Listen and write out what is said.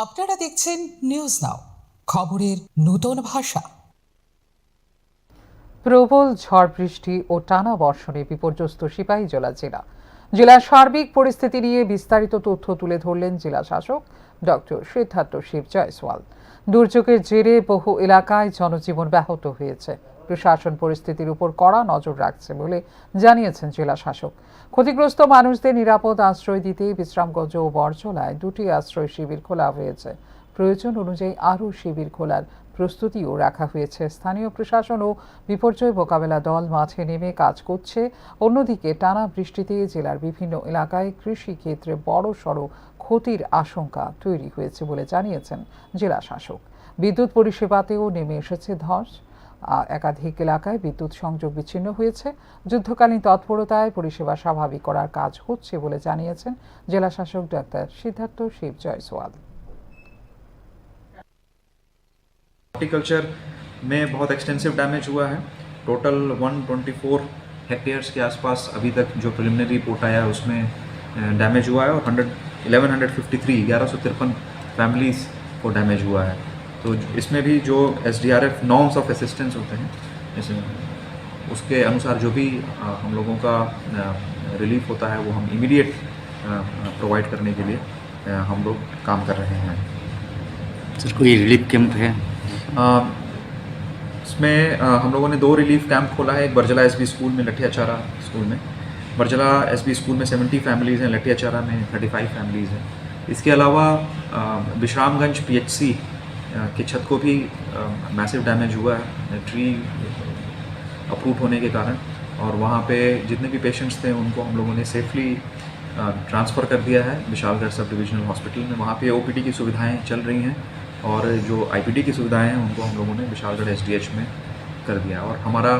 আপনারা দেখছেন news now, খবরের নতুন ভাষা। প্রবল ঝড় বৃষ্টি ও টানা বর্ষণে বিপর্যস্ত সিপাহীজলা জেলা। জেলার সার্বিক পরিস্থিতি নিয়ে বিস্তারিত তথ্য তুলে ধরলেন জেলা শাসক ডক্টর সিদ্ধার্থ শিব জয়সওয়াল। দুর্যোগের জেরে বহু এলাকায় জনজীবন ব্যাহত হয়েছে। প্রশাসন পরিস্থিতির উপর কড়া নজর রাখছে বলে জানিয়েছেন জেলা শাসক। ক্ষতিগ্রস্ত মানুষদের নিরাপদ আশ্রয় দিতে বিশ্রামগঞ্জ ও বরজলায় 2টি আশ্রয় শিবির খোলা হয়েছে। প্রয়োজন অনুযায়ী আরও শিবির খোলার প্রস্তুতিও রাখা হয়েছে। স্থানীয় প্রশাসন ও বিপর্যয় মোকাবেলা দল মাঠে নেমে কাজ করছে। অন্যদিকে টানা বৃষ্টিতে জেলার বিভিন্ন এলাকায় কৃষি ক্ষেত্রে বড়সড় ক্ষতির আশঙ্কা তৈরি হয়েছে বলে জানিয়েছেন জেলা শাসক। বিদ্যুৎ পরিষেবাতেও নেমে এসেছে ধস। একাধিক এলাকায় বিদ্যুৎ সংযোগ বিচ্ছিন্ন হয়েছে। যুদ্ধকালীন তৎপরতায় পরিষেবা স্বাভাবিক করার কাজ হচ্ছে বলে জানিয়েছেন জেলা শাসক ডক্টর সিদ্ধার্থ শিব জয়সওয়াল। हॉर्टिकल्चर में बहुत एक्सटेंसिव डैमेज हुआ है। टोटल 124 हेक्टेयर्स के आसपास अभी तक जो प्रिलिमिनरी रिपोर्ट आया है उसमें डैमेज हुआ है और 1153 फैमिलीज़ को डैमेज हुआ है। तो इसमें भी जो SDRF नॉर्म्स ऑफ असिस्टेंस होते हैं जैसे उसके अनुसार जो भी हम लोगों का रिलीफ होता है वो हम इमीडिएट प्रोवाइड करने के लिए हम लोग काम कर रहे हैं। सर कोई रिलीफ कैंप है? इसमें हम लोगों ने 2 रिलीफ कैंप खोला है। एक बरजला SB स्कूल में, लठियाचारा स्कूल में। बरजला SB स्कूल में 70 फैमिलीज़ हैं, लठियाचारा में 35 फैमिलीज़ हैं। इसके अलावा विश्रामगंज PHC की छत को भी मैसिव डैमेज हुआ है ट्री अप्रूट होने के कारण, और वहाँ पे जितने भी पेशेंट्स थे उनको हम लोगों ने सेफली ट्रांसफ़र कर दिया है विशालगढ़ सब डिविजनल हॉस्पिटल में। वहाँ पे OPD की सुविधाएं चल रही हैं और जो IPD की सुविधाएं हैं उनको हम लोगों ने विशालगढ़ SDH में कर दिया। और हमारा